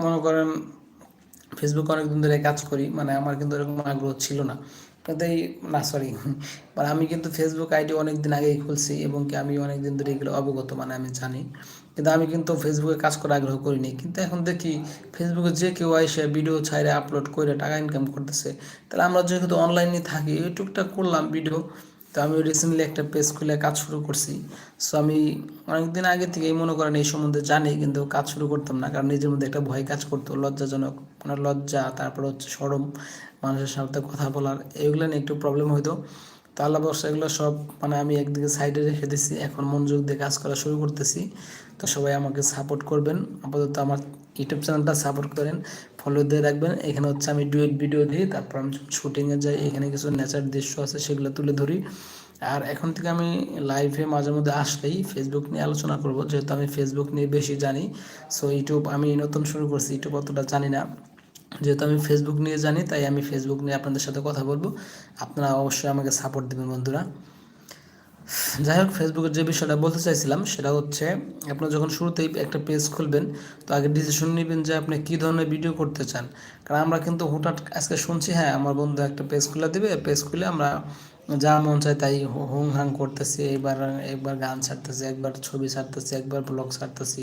মনে করেন ফেসবুকে অনেকদিন ধরে কাজ করি, মানে আমার কিন্তু এরকম আগ্রহ ছিল না, কিন্তু এই না সরি মানে আমি কিন্তু ফেসবুক আইডি অনেক দিন আগেই খুলছি এবং কি আমি অনেক দিন ধরে এগুলো অবগত, মানে আমি জানি, কিন্তু আমি কিন্তু ফেসবুকে কাজ করার আগ্রহ করিনি। কিন্তু এখন দেখি ফেসবুকে যে কেউ এসে ভিডিও ছাইরে আপলোড করে টাকা ইনকাম করতেছে, তাহলে আমরা যেহেতু অনলাইনে থাকি ইউটিউবটা করলাম ভিডিও। তো আমি রিসেন্টলি একটা পেজ খুলে কাজ শুরু করছি। সো আমি অনেকদিন আগে থেকেই মনে করেন এই সম্বন্ধে জানি, কিন্তু কাজ শুরু করতাম না, কারণ নিজের মধ্যে একটা ভয় কাজ করতো, লজ্জাজনক, মানে লজ্জা, তারপর হচ্ছে শরম, মানুষের সাথে কথা বলার, এগুলো নিয়ে একটু প্রবলেম হইতো। তো আল্লাহ বর্ষা এগুলো সব মানে আমি একদিকে সাইডে রেখে দিচ্ছি, এখন মনোযোগ দিয়ে কাজ করা শুরু করতেছি। তো সবাই আমাকে সাপোর্ট করবেন, আপাতত আমার ইউটিউব চ্যানেলটা সাপোর্ট করেন, ফলো দিয়ে রাখবেন। এখানে হচ্ছে আমি ডুয়েট ভিডিও দিই, তারপর আমি শুটিংয়ে যাই, এখানে কিছু নেচার দৃশ্য আছে সেগুলো তুলে ধরি। আর এখন থেকে আমি লাইভে মাঝে মধ্যে আসলেই ফেসবুক নিয়ে আলোচনা করব, যেহেতু আমি ফেসবুক নিয়ে বেশি জানি। সো ইউটিউব আমি নতুন শুরু করছি, ইউটিউব অতটা জানি না, যেহেতু আমি ফেসবুক নিয়ে জানি তাই আমি ফেসবুক নিয়ে আপনাদের সাথে কথা বলবো। আপনারা অবশ্যই আমাকে সাপোর্ট দেবেন বন্ধুরা। যাই হোক, ফেসবুকের যে বিষয়টা বলতে চাইছিলাম সেটা হচ্ছে, আপনার যখন শুরুতেই একটা পেজ খুলবেন, তো আগে ডিসিশন নেবেন যে আপনি কী ধরনের ভিডিও করতে চান। কারণ আমরা কিন্তু হুটহাট আজকে শুনছি হ্যাঁ আমার বন্ধু একটা পেজ খুলে দেবে, পেজ খুলে আমরা যা মন চায় তাই হুং হাং করতেছি, একবার একবার গান ছাড়তেছি, একবার ছবি ছাড়তেছি, একবার ব্লগ ছাড়তেছি,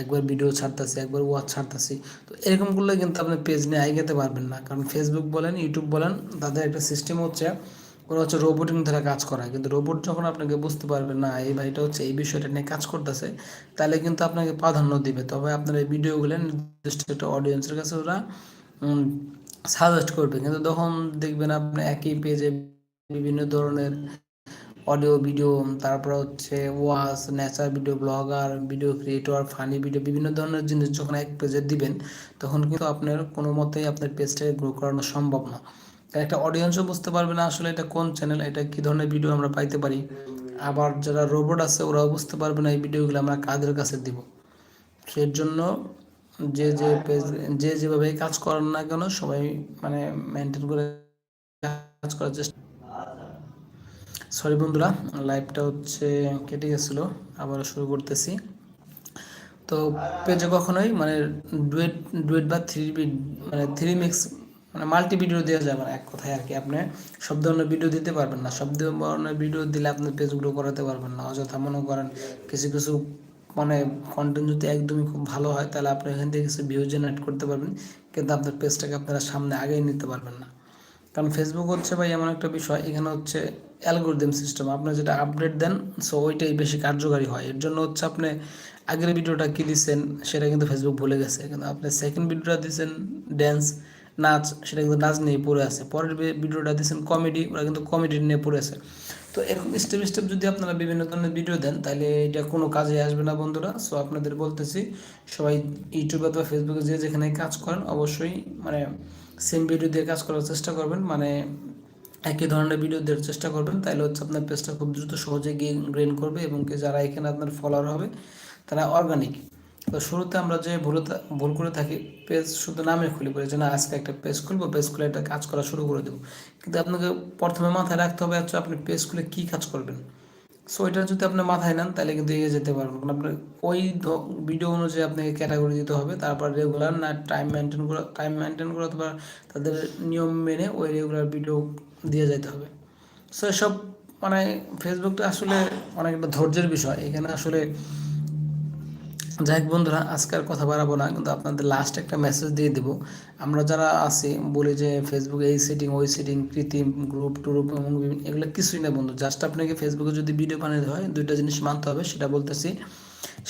একবার ভিডিও ছাড়তেছি, একবার ওয়াচ ছাড়তেছি। তো এরকম করলে কিন্তু আপনি পেজ নিয়ে এগোতে পারবেন না, কারণ ফেসবুক বলেন ইউটিউব বলেন তাদের একটা সিস্টেম হচ্ছে, ওরা হচ্ছে রোবটিং ধরে কাজ করায়। কিন্তু রোবট যখন আপনাকে বুঝতে পারবে না এই ভাইটা হচ্ছে এই বিষয়টা নিয়ে কাজ করতেছে, তাহলে কিন্তু আপনাকে প্রাধান্য দিবে। তবে আপনার এই ভিডিওগুলো নির্দিষ্ট একটা অডিয়েন্সের কাছে ওরা সাজেস্ট করবে, কিন্তু তখন দেখবেন আপনি একই পেজে বিভিন্ন ধরনের অডিও ভিডিও, তারপর হচ্ছে watch, nature video, blogger, video creator, funny video, বিভিন্ন ধরনের জিনিস যখন এক পেজে দিবেন, তখন কিন্তু আপনার কোনো মতেই আপনার পেজটাকে গ্রো করানো সম্ভব না। একটা অডিয়েন্সও বুঝতে পারবে না আসলে এটা কোন চ্যানেল, এটা কী ধরনের ভিডিও আমরা পাইতে পারি। আবার যারা রোবট আছে ওরাও বুঝতে পারবে না এই ভিডিওগুলো আমরা কাদের কাছে দিব। সেই জন্য যে পেজ যে যেভাবে কাজ করেন না কেন সবাই মানে মেনটেন করে কাজ করার চেষ্টা। সরি বন্ধুরা, লাইভটা হচ্ছে কেটে গেছিলো, আবার শুরু করতেছি। তো পেজে কখনোই মানে ডুয়েট ডুয়েট বা থ্রি মানে থ্রি মিক্স মানে মাল্টি ভিডিও দেওয়া যাবে না, এক কথায় আর কি। আপনি সব ধরনের ভিডিও দিতে পারবেন না, সব ধরনের ভিডিও দিলে আপনি পেজ গ্রো করাতে পারবেন না। অযথা মনে করেন কিছু কিছু মানে কন্টেন্ট যদি একদমই খুব ভালো হয় তাহলে আপনি এখান থেকে কিছু ভিউ জেনারেট করতে পারবেন, কিন্তু আপনার পেজটাকে আপনারা সামনে আগেই নিতে পারবেন না। কারণ ফেসবুক হচ্ছে ভাই এমন একটা বিষয়, এখানে হচ্ছে অ্যালগোরিদম সিস্টেম, আপনি যেটা আপডেট দেন সো ওইটাই বেশি কার্যকারী হয়। এর জন্য হচ্ছে আপনি আগের ভিডিওটা কী দিচ্ছেন সেটা কিন্তু ফেসবুক ভুলে গেছে, কিন্তু আপনি সেকেন্ড ভিডিওটা দিচ্ছেন ড্যান্স, নাচ, সেটা কিন্তু নাচ নিয়ে পড়ে আছে। পরের ভিডিওটা দিচ্ছেন কমেডি, ওরা কিন্তু কমেডি নিয়ে পড়ে আছে। তো এরকম স্টেপ স্টেপ যদি আপনারা বিভিন্ন ধরনের ভিডিও দেন তাহলে এটা কোনো কাজে আসবে না বন্ধুরা। সো আপনাদের বলতেছি সবাই ইউটিউবে অথবা ফেসবুকে যে যেখানে কাজ করেন অবশ্যই মানে সেম ভিডিও দিয়ে কাজ করার চেষ্টা করবেন, মানে একই ধরনের ভিডিও দেওয়ার চেষ্টা করবেন, তাহলে হচ্ছে আপনার পেজটা খুব দ্রুত সহজে গ্রেন করবে এবং যারা এখানে আপনার ফলোয়ার হবে তারা অর্গানিক। তো শুরুতে আমরা যে ভুল করে থাকি, পেজ শুধু নামে খুলে পড়ে যে না আজকে একটা পেজ খুলবো, পেজ খুলে একটা কাজ করা শুরু করে দেবো, কিন্তু আপনাকে প্রথমে মাথায় রাখতে হবে হচ্ছে আপনি পেজ খুলে কী কাজ করবেন। সো এটা যদি আপনি মাথায় নেন তাহলে কিন্তু এগিয়ে যেতে পারবেন, কারণ আপনার ওই ভিডিও অনুযায়ী আপনাকে ক্যাটাগরি দিতে হবে, তারপর রেগুলার না টাইম মেনটেন করে অথবা তাদের নিয়ম মেনে ওই রেগুলার ভিডিও দিয়ে যেতে হবে। সো এসব মানে ফেসবুকটা আসলে অনেক একটা ধৈর্যের বিষয় এখানে আসলে। যাই হোক বন্ধুরা, আজকে আর কথা বাড়াবো না, কিন্তু আপনাদের লাস্ট একটা মেসেজ দিয়ে দেবো। আমরা যারা আছি বলি যে ফেসবুকে এই সেটিং ওই সেটিং, কৃত্রিম গ্রুপ টুরুপ এবং এগুলো কিছুই না বন্ধু। জাস্ট আপনাকে ফেসবুকে যদি ভিডিও বানাতে হয় দুইটা জিনিস মানতে হবে, সেটা বলতেছি।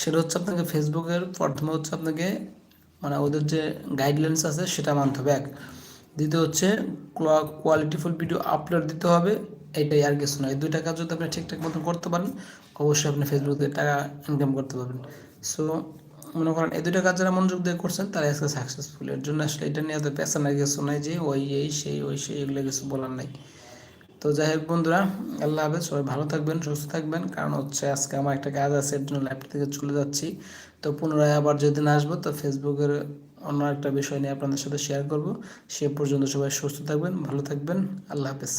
সেটা হচ্ছে আপনাকে ফেসবুকের প্রথমে হচ্ছে আপনাকে মানে ওদের যে গাইডলাইন্স আছে সেটা মানতে হবে, এক। দ্বিতীয় হচ্ছে কোয়ালিটিফুল ভিডিও আপলোড দিতে হবে, এইটাই আর কিছু নয়। এই দুইটা কাজ যদি আপনি ঠিকঠাক মতো করতে পারেন অবশ্যই আপনি ফেসবুকে টাকা ইনকাম করতে পারবেন। সো মনে করেন এই দুইটা কাজ যারা মনোযোগ দিয়ে করছেন তারা আজকে সাকসেসফুল। এর জন্য আসলে এটা নিয়ে এত পেছানোর কিছু নাই যে ওই এই সেই ওই সেই এগুলো কিছু বলার নাই। তো যাই হোক বন্ধুরা, আল্লাহ হাফেজ, সবাই ভালো থাকবেন, সুস্থ থাকবেন। কারণ হচ্ছে আজকে আমার একটা কাজ আছে, এর জন্য ল্যাপটপ থেকে চলে যাচ্ছি। তো পুনরায় আবার যেদিন আসবো তো ফেসবুকের অন্য একটা বিষয় নিয়ে আপনাদের সাথে শেয়ার করব। সে পর্যন্ত সবাই সুস্থ থাকবেন, ভালো থাকবেন, আল্লাহ হাফেজ।